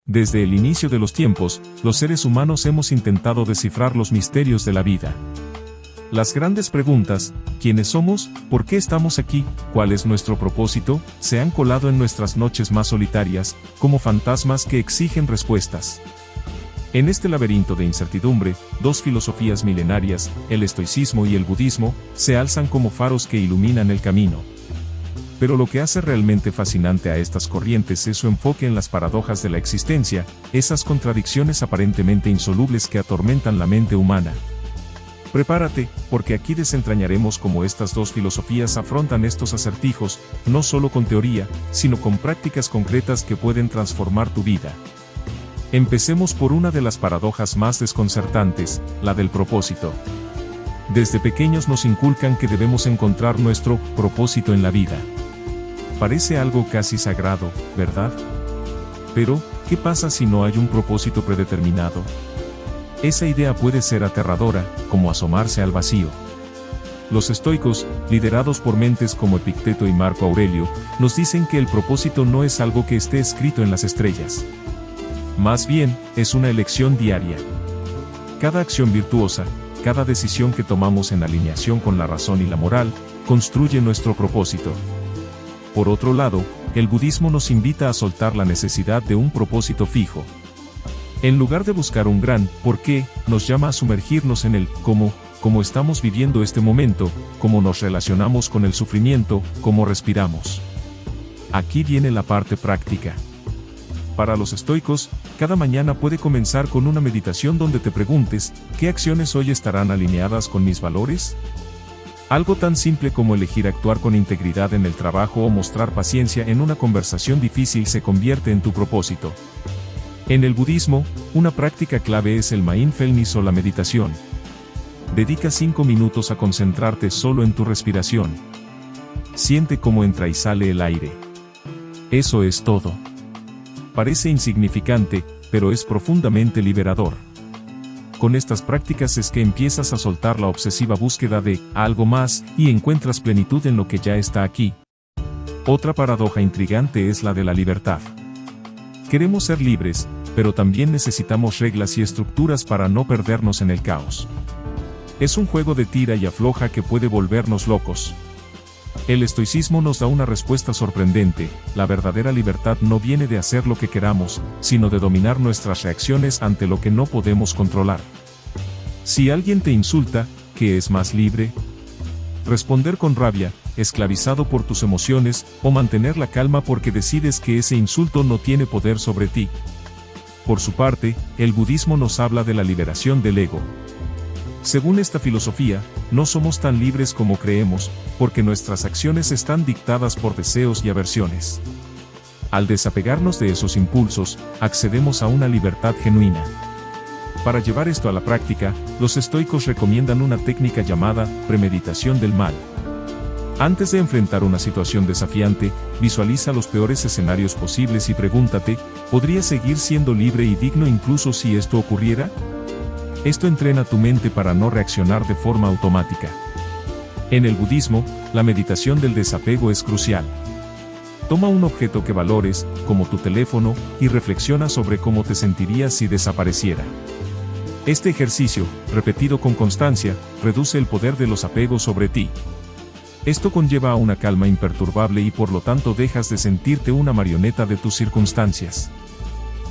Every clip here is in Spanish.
Desde el inicio de los tiempos, los seres humanos hemos intentado descifrar los misterios de la vida. Las grandes preguntas, ¿quiénes somos? ¿Por qué estamos aquí? ¿Cuál es nuestro propósito? Se han colado en nuestras noches más solitarias, como fantasmas que exigen respuestas. En este laberinto de incertidumbre, dos filosofías milenarias, el estoicismo y el budismo, se alzan como faros que iluminan el camino. Pero lo que hace realmente fascinante a estas corrientes es su enfoque en las paradojas de la existencia, esas contradicciones aparentemente insolubles que atormentan la mente humana. Prepárate, porque aquí desentrañaremos cómo estas dos filosofías afrontan estos acertijos, no solo con teoría, sino con prácticas concretas que pueden transformar tu vida. Empecemos por una de las paradojas más desconcertantes, la del propósito. Desde pequeños nos inculcan que debemos encontrar nuestro propósito en la vida. Parece algo casi sagrado, ¿verdad? Pero, ¿qué pasa si no hay un propósito predeterminado? Esa idea puede ser aterradora, como asomarse al vacío. Los estoicos, liderados por mentes como Epicteto y Marco Aurelio, nos dicen que el propósito no es algo que esté escrito en las estrellas. Más bien, es una elección diaria. Cada acción virtuosa, cada decisión que tomamos en alineación con la razón y la moral, construye nuestro propósito. Por otro lado, el budismo nos invita a soltar la necesidad de un propósito fijo. En lugar de buscar un gran ¿por qué?, nos llama a sumergirnos en el cómo estamos viviendo este momento, cómo nos relacionamos con el sufrimiento, cómo respiramos. Aquí viene la parte práctica. Para los estoicos, cada mañana puede comenzar con una meditación donde te preguntes, ¿qué acciones hoy estarán alineadas con mis valores? Algo tan simple como elegir actuar con integridad en el trabajo o mostrar paciencia en una conversación difícil se convierte en tu propósito. En el budismo, una práctica clave es el mindfulness o la meditación. Dedica 5 minutos a concentrarte solo en tu respiración. Siente cómo entra y sale el aire. Eso es todo. Parece insignificante, pero es profundamente liberador. Con estas prácticas es que empiezas a soltar la obsesiva búsqueda de algo más y encuentras plenitud en lo que ya está aquí. Otra paradoja intrigante es la de la libertad. Queremos ser libres, pero también necesitamos reglas y estructuras para no perdernos en el caos. Es un juego de tira y afloja que puede volvernos locos. El estoicismo nos da una respuesta sorprendente: la verdadera libertad no viene de hacer lo que queramos, sino de dominar nuestras reacciones ante lo que no podemos controlar. Si alguien te insulta, ¿qué es más libre? Responder con rabia, esclavizado por tus emociones, o mantener la calma porque decides que ese insulto no tiene poder sobre ti. Por su parte, el budismo nos habla de la liberación del ego. Según esta filosofía, no somos tan libres como creemos, porque nuestras acciones están dictadas por deseos y aversiones. Al desapegarnos de esos impulsos, accedemos a una libertad genuina. Para llevar esto a la práctica, los estoicos recomiendan una técnica llamada premeditación del mal. Antes de enfrentar una situación desafiante, visualiza los peores escenarios posibles y pregúntate, ¿podría seguir siendo libre y digno incluso si esto ocurriera? Esto entrena tu mente para no reaccionar de forma automática. En el budismo, la meditación del desapego es crucial. Toma un objeto que valores, como tu teléfono, y reflexiona sobre cómo te sentirías si desapareciera. Este ejercicio, repetido con constancia, reduce el poder de los apegos sobre ti. Esto conlleva a una calma imperturbable y por lo tanto dejas de sentirte una marioneta de tus circunstancias.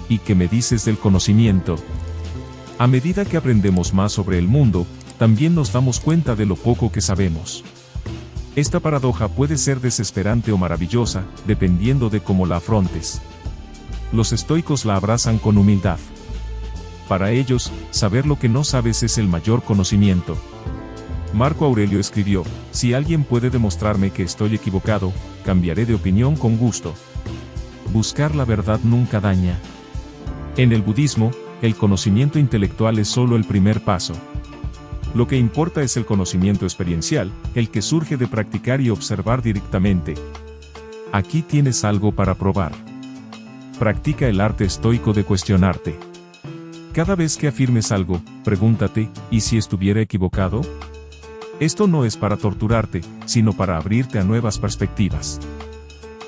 ¿Y qué me dices del conocimiento? A medida que aprendemos más sobre el mundo, también nos damos cuenta de lo poco que sabemos. Esta paradoja puede ser desesperante o maravillosa, dependiendo de cómo la afrontes. Los estoicos la abrazan con humildad. Para ellos, saber lo que no sabes es el mayor conocimiento. Marco Aurelio escribió: si alguien puede demostrarme que estoy equivocado, cambiaré de opinión con gusto. Buscar la verdad nunca daña. En el budismo, el conocimiento intelectual es solo el primer paso. Lo que importa es el conocimiento experiencial, el que surge de practicar y observar directamente. Aquí tienes algo para probar. Practica el arte estoico de cuestionarte. Cada vez que afirmes algo, pregúntate, ¿y si estuviera equivocado? Esto no es para torturarte, sino para abrirte a nuevas perspectivas.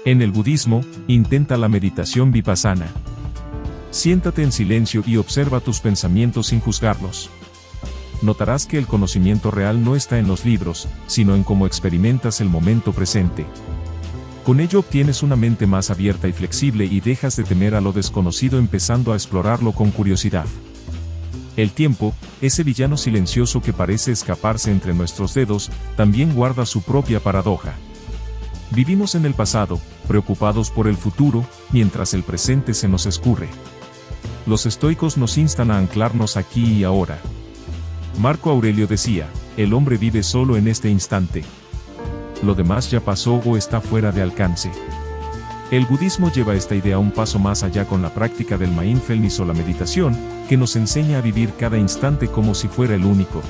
En el budismo, intenta la meditación vipassana. Siéntate en silencio y observa tus pensamientos sin juzgarlos. Notarás que el conocimiento real no está en los libros, sino en cómo experimentas el momento presente. Con ello obtienes una mente más abierta y flexible y dejas de temer a lo desconocido empezando a explorarlo con curiosidad. El tiempo, ese villano silencioso que parece escaparse entre nuestros dedos, también guarda su propia paradoja. Vivimos en el pasado, preocupados por el futuro, mientras el presente se nos escurre. Los estoicos nos instan a anclarnos aquí y ahora. Marco Aurelio decía, el hombre vive solo en este instante. Lo demás ya pasó o está fuera de alcance. El budismo lleva esta idea un paso más allá con la práctica del mindfulness o la meditación, que nos enseña a vivir cada instante como si fuera el único.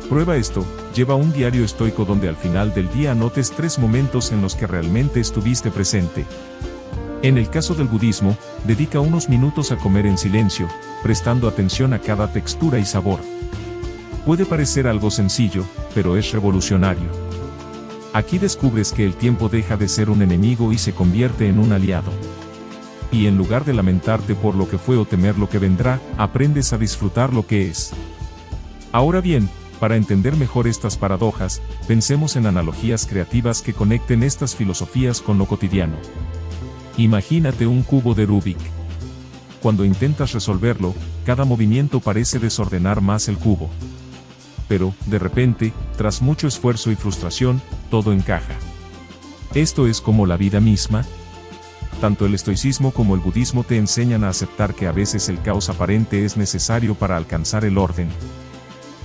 Prueba esto, lleva un diario estoico donde al final del día anotes 3 momentos en los que realmente estuviste presente. En el caso del budismo, dedica unos minutos a comer en silencio, prestando atención a cada textura y sabor. Puede parecer algo sencillo, pero es revolucionario. Aquí descubres que el tiempo deja de ser un enemigo y se convierte en un aliado. Y en lugar de lamentarte por lo que fue o temer lo que vendrá, aprendes a disfrutar lo que es. Ahora bien, para entender mejor estas paradojas, pensemos en analogías creativas que conecten estas filosofías con lo cotidiano. Imagínate un cubo de Rubik. Cuando intentas resolverlo, cada movimiento parece desordenar más el cubo. Pero, de repente, tras mucho esfuerzo y frustración, todo encaja. Esto es como la vida misma. Tanto el estoicismo como el budismo te enseñan a aceptar que a veces el caos aparente es necesario para alcanzar el orden.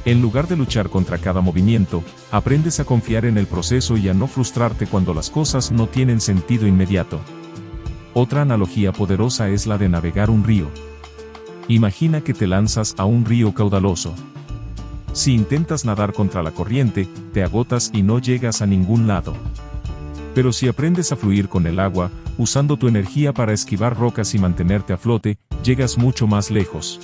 En lugar de luchar contra cada movimiento, aprendes a confiar en el proceso y a no frustrarte cuando las cosas no tienen sentido inmediato. Otra analogía poderosa es la de navegar un río. Imagina que te lanzas a un río caudaloso. Si intentas nadar contra la corriente, te agotas y no llegas a ningún lado. Pero si aprendes a fluir con el agua, usando tu energía para esquivar rocas y mantenerte a flote, llegas mucho más lejos.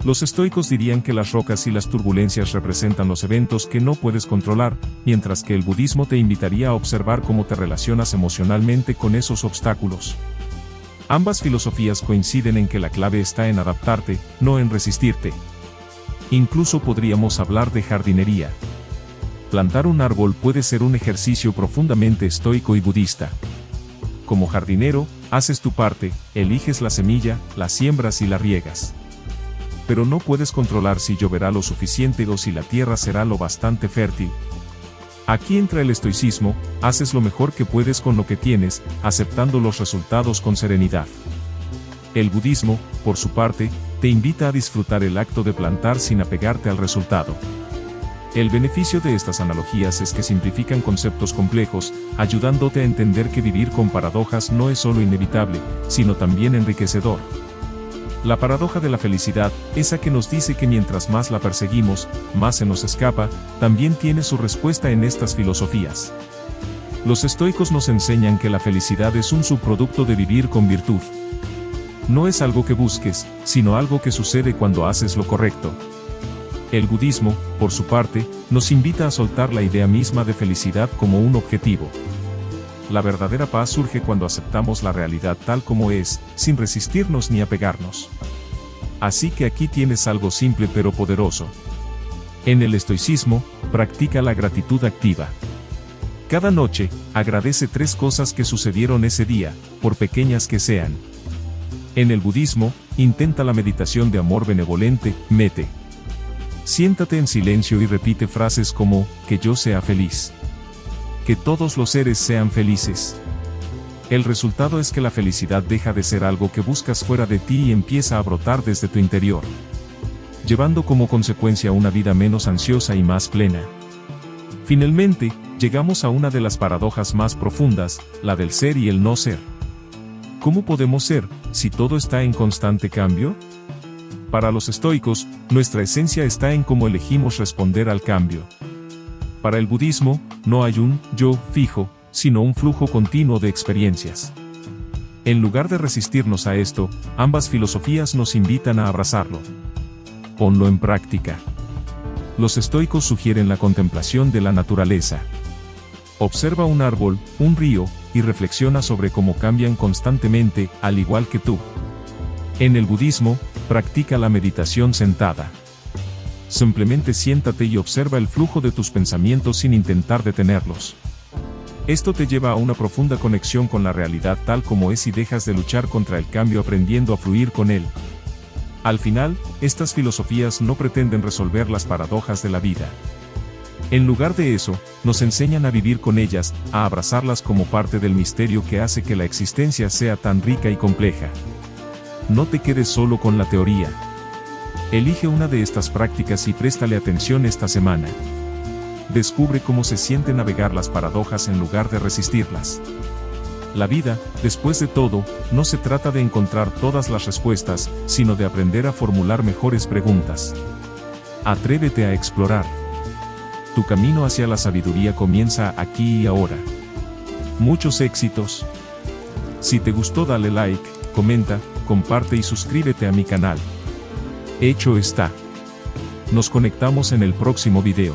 Los estoicos dirían que las rocas y las turbulencias representan los eventos que no puedes controlar, mientras que el budismo te invitaría a observar cómo te relacionas emocionalmente con esos obstáculos. Ambas filosofías coinciden en que la clave está en adaptarte, no en resistirte. Incluso podríamos hablar de jardinería. Plantar un árbol puede ser un ejercicio profundamente estoico y budista. Como jardinero, haces tu parte, eliges la semilla, la siembras y la riegas. Pero no puedes controlar si lloverá lo suficiente o si la tierra será lo bastante fértil. Aquí entra el estoicismo, haces lo mejor que puedes con lo que tienes, aceptando los resultados con serenidad. El budismo, por su parte, te invita a disfrutar el acto de plantar sin apegarte al resultado. El beneficio de estas analogías es que simplifican conceptos complejos, ayudándote a entender que vivir con paradojas no es solo inevitable, sino también enriquecedor. La paradoja de la felicidad, esa que nos dice que mientras más la perseguimos, más se nos escapa, también tiene su respuesta en estas filosofías. Los estoicos nos enseñan que la felicidad es un subproducto de vivir con virtud. No es algo que busques, sino algo que sucede cuando haces lo correcto. El budismo, por su parte, nos invita a soltar la idea misma de felicidad como un objetivo. La verdadera paz surge cuando aceptamos la realidad tal como es, sin resistirnos ni apegarnos. Así que aquí tienes algo simple pero poderoso. En el estoicismo, practica la gratitud activa. Cada noche, agradece 3 cosas que sucedieron ese día, por pequeñas que sean. En el budismo, intenta la meditación de amor benevolente, mete. Siéntate en silencio y repite frases como, que yo sea feliz. Que todos los seres sean felices. El resultado es que la felicidad deja de ser algo que buscas fuera de ti y empieza a brotar desde tu interior, llevando como consecuencia una vida menos ansiosa y más plena. Finalmente, llegamos a una de las paradojas más profundas, la del ser y el no ser. ¿Cómo podemos ser, si todo está en constante cambio? Para los estoicos, nuestra esencia está en cómo elegimos responder al cambio. Para el budismo, no hay un yo fijo, sino un flujo continuo de experiencias. En lugar de resistirnos a esto, ambas filosofías nos invitan a abrazarlo. Ponlo en práctica. Los estoicos sugieren la contemplación de la naturaleza. Observa un árbol, un río, y reflexiona sobre cómo cambian constantemente, al igual que tú. En el budismo, practica la meditación sentada. Simplemente siéntate y observa el flujo de tus pensamientos sin intentar detenerlos. Esto te lleva a una profunda conexión con la realidad tal como es y dejas de luchar contra el cambio aprendiendo a fluir con él. Al final, estas filosofías no pretenden resolver las paradojas de la vida. En lugar de eso, nos enseñan a vivir con ellas, a abrazarlas como parte del misterio que hace que la existencia sea tan rica y compleja. No te quedes solo con la teoría. Elige una de estas prácticas y préstale atención esta semana. Descubre cómo se siente navegar las paradojas en lugar de resistirlas. La vida, después de todo, no se trata de encontrar todas las respuestas, sino de aprender a formular mejores preguntas. Atrévete a explorar. Tu camino hacia la sabiduría comienza aquí y ahora. Muchos éxitos. Si te gustó, dale like, comenta, comparte y suscríbete a mi canal. Hecho está. Nos conectamos en el próximo video.